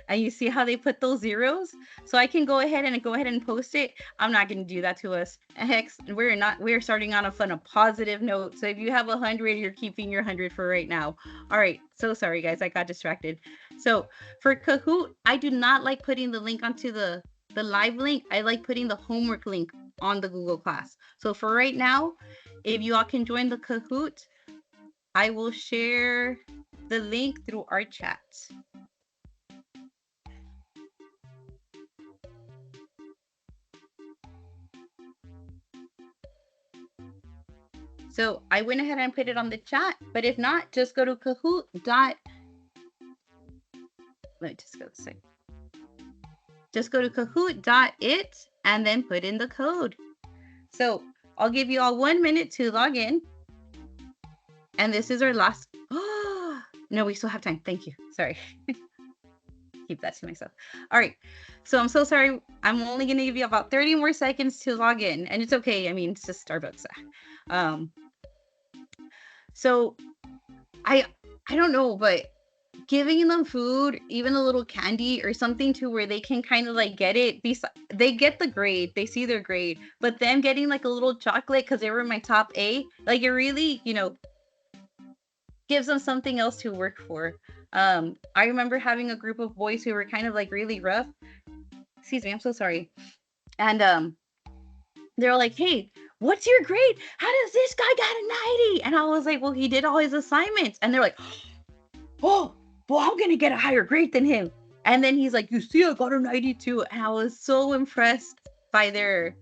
And you see how they put those zeros? So I can go ahead and post it. I'm not going to do that to us. Heck, we're starting on a positive note. So if you have 100, you're keeping your 100 for right now. All right. So sorry, guys. I got distracted. So for Kahoot, I do not like putting the link onto the live link. I like putting the homework link on the Google Class. So for right now, if you all can join the Kahoot, I will share the link through our chat. So I went ahead and put it on the chat, but if not, just go to Kahoot. Let me just go this way. Just go to Kahoot.it and then put in the code. So I'll give you all 1 minute to log in. And this is our last. Oh, no, we still have time. Thank you. Sorry. Keep that to myself. All right. So I'm so sorry. I'm only going to give you about 30 more seconds to log in. And it's okay. I mean, it's just Starbucks. So I don't know, but giving them food, even a little candy or something to where they can kind of like get it. They get the grade, they see their grade, but them getting like a little chocolate because they were in my top A, like it really, gives them something else to work for. I remember having a group of boys who were kind of like really rough. Excuse me, I'm so sorry. And they're like, hey, what's your grade? How does this guy got a 90? And I was like, well, he did all his assignments. And they're like, oh, well, I'm going to get a higher grade than him. And then he's like, you see, I got a 92. And I was so impressed by their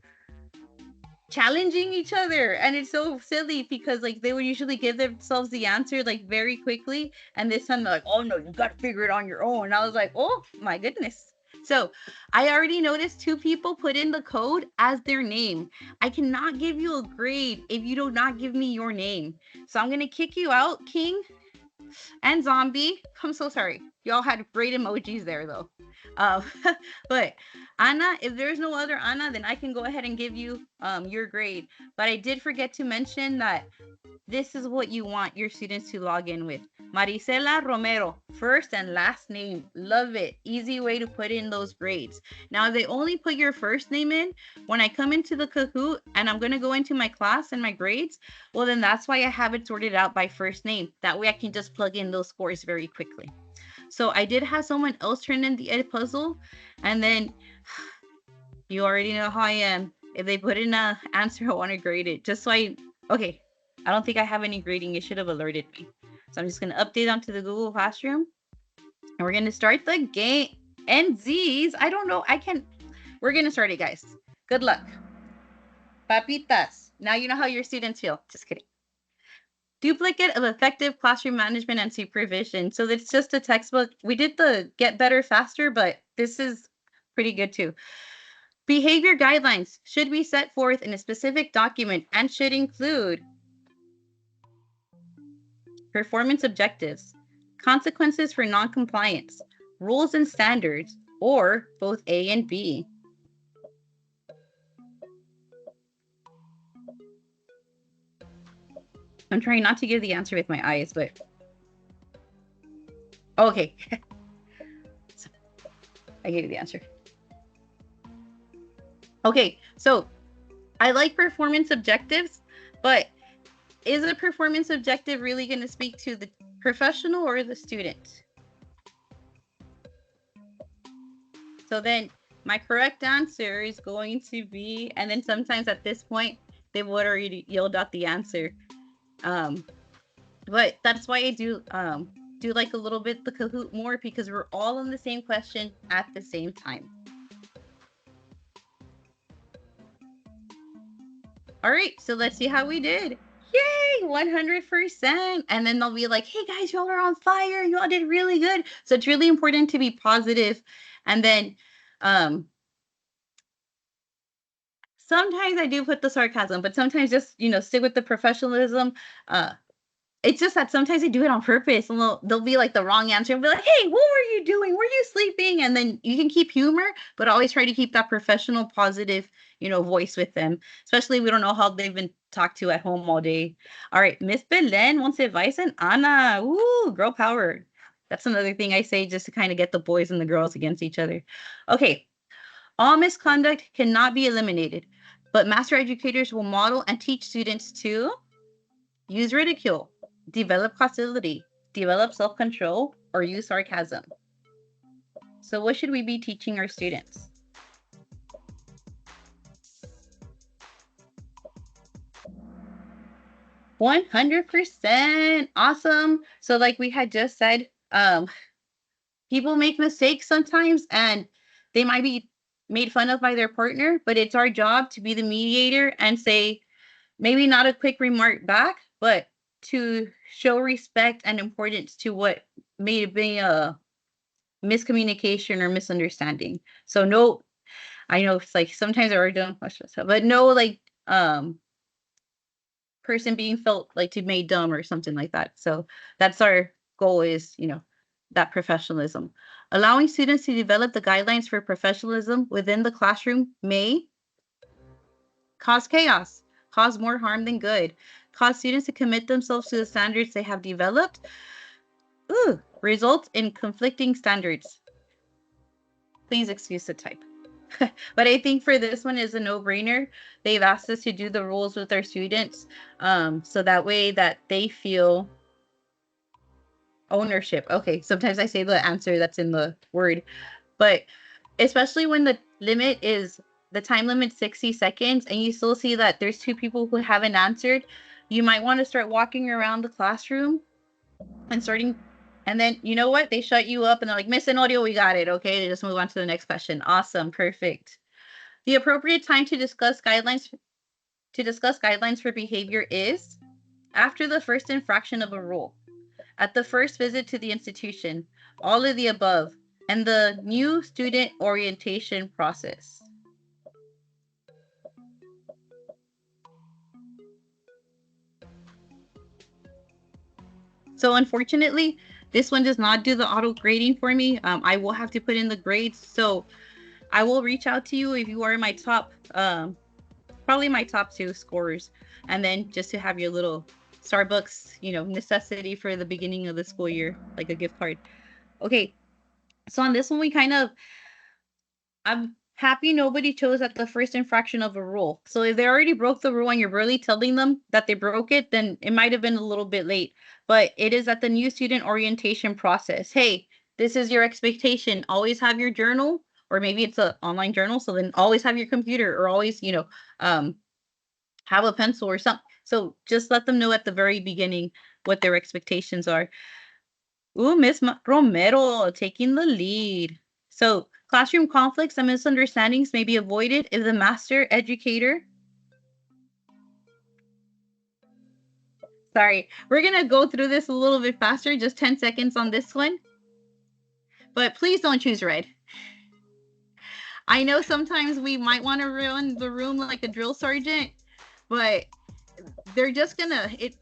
challenging each other. And it's so silly because like they would usually give themselves the answer like very quickly. And this time they're like, oh no, you got to figure it on your own. And I was like, oh my goodness. So I already noticed 2 people put in the code as their name. I cannot give you a grade if you do not give me your name. So I'm going to kick you out, King. And zombie. I'm so sorry. Y'all had great emojis there though. Uh, but Anna, if there's no other Anna, then I can go ahead and give you your grade. But I did forget to mention that this is what you want your students to log in with. Marisela Romero, first and last name. Love it. Easy way to put in those grades. Now, if they only put your first name in, when I come into the Kahoot and I'm going to go into my class and my grades, well, then that's why I have it sorted out by first name. That way I can just plug in those scores very quickly. So I did have someone else turn in the Edpuzzle, and then you already know how I am. If they put in a answer, I want to grade it. Just so okay, I don't think I have any grading. It should have alerted me. So I'm just going to update onto the Google Classroom. And we're going to start the game. NZs, I don't know. We're going to start it, guys. Good luck. Papitas. Now you know how your students feel. Just kidding. Duplicate of effective classroom management and supervision. So it's just a textbook. We did the get better faster, but this is pretty good too. Behavior guidelines should be set forth in a specific document and should include performance objectives, consequences for noncompliance, rules and standards, or both A and B. I'm trying not to give the answer with my eyes, but okay. I gave you the answer. Okay, so I like performance objectives, but is a performance objective really going to speak to the professional or the student? So then my correct answer is going to be, and then sometimes at this point, they would already yelled out the answer. But that's why I do like a little bit the Kahoot more, because we're all on the same question at the same time. All right, so let's see how we did. Yay, 100%. And then they'll be like, hey guys, y'all are on fire. Y'all did really good. So it's really important to be positive. And then sometimes I do put the sarcasm, but sometimes just, stick with the professionalism. It's just that sometimes they do it on purpose, and they'll be like the wrong answer and be like, hey, what were you doing? Were you sleeping? And then you can keep humor, but always try to keep that professional, positive, voice with them, especially we don't know how they've been talked to at home all day. All right, Miss Belen wants advice, and Anna, ooh, girl power. That's another thing I say just to kind of get the boys and the girls against each other. Okay, all misconduct cannot be eliminated, but master educators will model and teach students to use ridicule, develop hostility, develop self-control, or use sarcasm. So what should we be teaching our students? %. Awesome. So like we had just said, people make mistakes sometimes and they might be made fun of by their partner, but it's our job to be the mediator and say, maybe not a quick remark back, but to show respect and importance to what may be a miscommunication or misunderstanding. So no, I know it's like sometimes there are dumb questions, but no like person being felt like to made dumb or something like that. So that's our goal is, that professionalism. Allowing students to develop the guidelines for professionalism within the classroom may cause chaos, cause more harm than good, cause students to commit themselves to the standards they have developed, result in conflicting standards. Please excuse the type. But I think for this one is a no-brainer. They've asked us to do the rules with our students, so that way that they feel ownership. Okay, sometimes I say the answer that's in the word, but especially when the time limit 60 seconds and you still see that there's 2 people who haven't answered, you might want to start walking around the classroom and then you know what? They shut you up and they're like, Miss Enorio, we got it. Okay, they just move on to the next question. Awesome, perfect. The appropriate time to discuss guidelines for behavior is after the first infraction of a rule, at the first visit to the institution, all of the above, and the new student orientation process. So unfortunately, this one does not do the auto grading for me. I will have to put in the grades. So I will reach out to you if you are my top, probably my top 2 scorers. And then just to have your little Starbucks, necessity for the beginning of the school year, like a gift card. Okay. So on this one, I'm happy nobody chose at the first infraction of a rule. So if they already broke the rule and you're really telling them that they broke it, then it might have been a little bit late. But it is at the new student orientation process. Hey, this is your expectation. Always have your journal, or maybe it's an online journal. So then always have your computer, or always, have a pencil or something. So just let them know at the very beginning what their expectations are. Ooh, Miss Romero taking the lead. So classroom conflicts and misunderstandings may be avoided if the master educator. Sorry, we're going to go through this a little bit faster, just 10 seconds on this one. But please don't choose red. I know sometimes we might want to run the room like a drill sergeant, but they're just going to,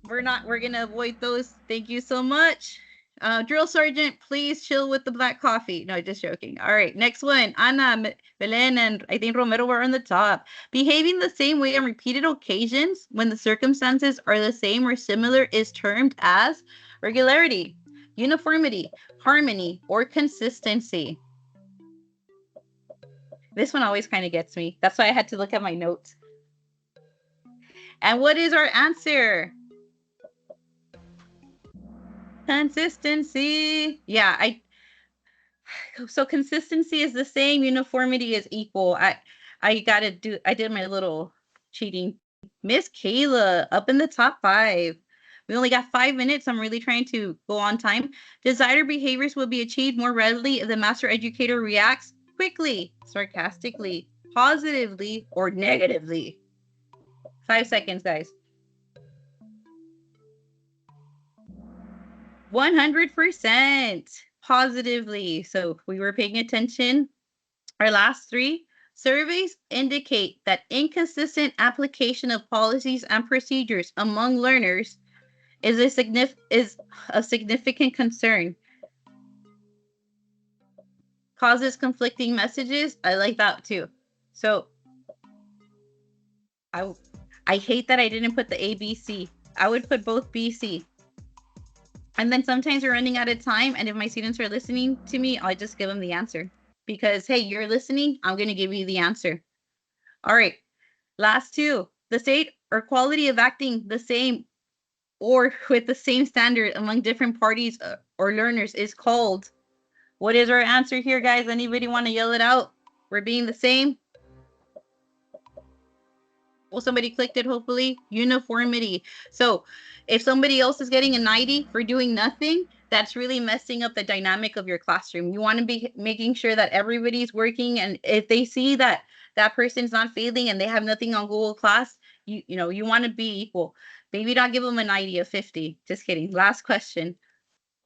we're going to avoid those. Thank you so much. Drill sergeant, please chill with the black coffee. No, just joking. All right, next one. Ana, Belen, and I think Romero were on the top. Behaving the same way on repeated occasions when the circumstances are the same or similar is termed as regularity, uniformity, harmony, or consistency. This one always kind of gets me. That's why I had to look at my notes. And what is our answer? Consistency. Yeah, so consistency is the same, uniformity is equal. I did my little cheating. Miss Kayla up in the top 5. We only got 5 minutes. I'm really trying to go on time. Desired behaviors will be achieved more readily if the master educator reacts quickly, sarcastically, positively, or negatively. 5 seconds, guys. 100% positively. So we were paying attention. Our last 3 surveys indicate that inconsistent application of policies and procedures among learners is a significant concern. Causes conflicting messages. I like that too. So I hate that I didn't put the ABC. I would put both BC. And then sometimes we're running out of time, and if my students are listening to me, I'll just give them the answer. Because, hey, you're listening, I'm going to give you the answer. All right, last 2. The state or quality of acting the same or with the same standard among different parties or learners is called. What is our answer here, guys? Anybody want to yell it out? We're being the same. Well, somebody clicked it, hopefully. Uniformity. So if somebody else is getting a 90 for doing nothing, that's really messing up the dynamic of your classroom. You want to be making sure that everybody's working. And if they see that that person's not failing and they have nothing on Google Class, you want to be equal. Maybe not give them a 90, a 50. Just kidding. Last question.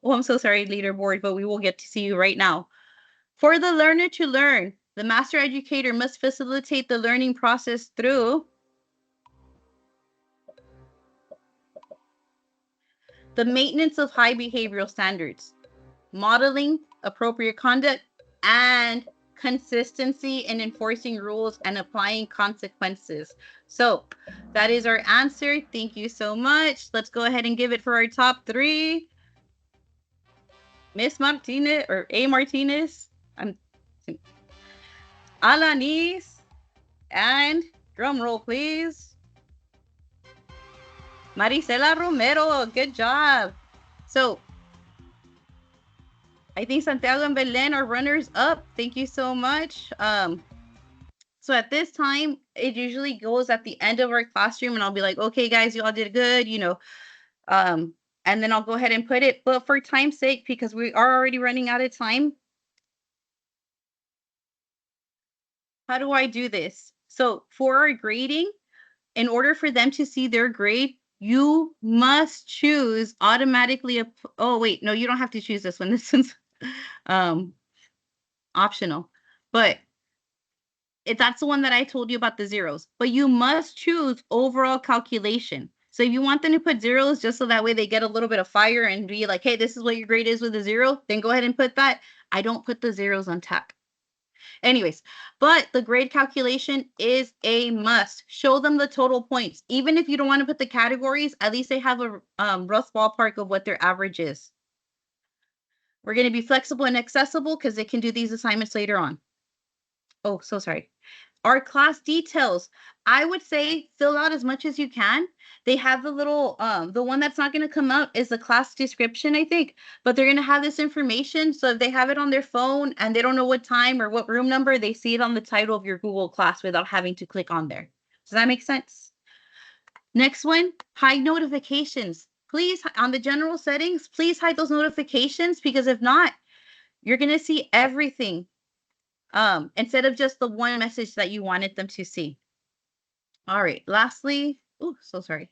Oh, I'm so sorry, leaderboard, but we will get to see you right now. For the learner to learn, the master educator must facilitate the learning process through the maintenance of high behavioral standards, modeling appropriate conduct, and consistency in enforcing rules and applying consequences. So that is our answer. Thank you so much. Let's go ahead and give it for our top 3. Miss Martinez or A. Martinez, Alanis, and drum roll, please. Marisela Romero, good job. So I think Santiago and Belen are runners up. Thank you so much. So at this time, it usually goes at the end of our classroom, and I'll be like, okay, guys, you all did good, and then I'll go ahead and put it. But for time's sake, because we are already running out of time, how do I do this? So for our grading, in order for them to see their grade, you must choose automatically. Oh, wait, no, you don't have to choose this one. This one's optional. But that's the one that I told you about the zeros. But you must choose overall calculation. So if you want them to put zeros just so that way they get a little bit of fire and be like, hey, this is what your grade is with a 0, then go ahead and put that. I don't put the zeros on TAC. Anyways, but the grade calculation is a must. Show them the total points. Even if you don't want to put the categories, at least they have a rough ballpark of what their average is. We're going to be flexible and accessible because they can do these assignments later on. Oh, so sorry. Our class details, I would say fill out as much as you can. They have the little, the one that's not going to come out is the class description, I think, but they're going to have this information. So if they have it on their phone and they don't know what time or what room number, they see it on the title of your Google class without having to click on there. Does that make sense? Next one, hide notifications. Please, on the general settings, please hide those notifications because if not, you're going to see everything. Instead of just the one message that you wanted them to see. All right, lastly, oh, so sorry.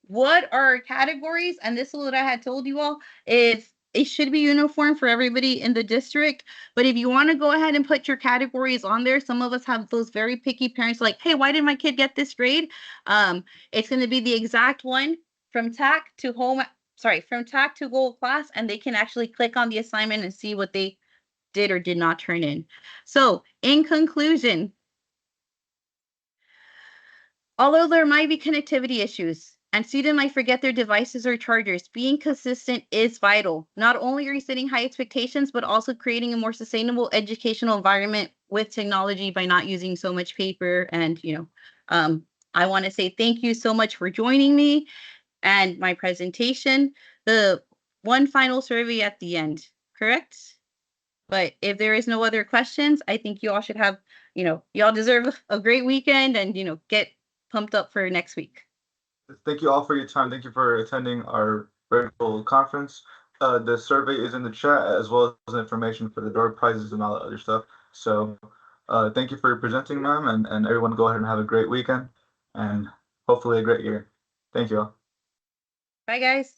What are our categories? And this is what I had told you all, is it should be uniform for everybody in the district. But if you want to go ahead and put your categories on there, some of us have those very picky parents like, hey, why did my kid get this grade? It's going to be the exact one from TAC to home. Sorry, from TAC to Google Class, and they can actually click on the assignment and see what they did or did not turn in. So in conclusion, although there might be connectivity issues and students might forget their devices or chargers, being consistent is vital. Not only are you setting high expectations, but also creating a more sustainable educational environment with technology by not using so much paper. And, I want to say thank you so much for joining me and my presentation. The one final survey at the end, correct? But if there is no other questions, I think you all should have, y'all deserve a great weekend and, get pumped up for next week. Thank you all for your time. Thank you for attending our virtual conference. The survey is in the chat as well as information for the door prizes and all that other stuff. So thank you for presenting, ma'am, and everyone go ahead and have a great weekend and hopefully a great year. Thank you all. Bye, guys.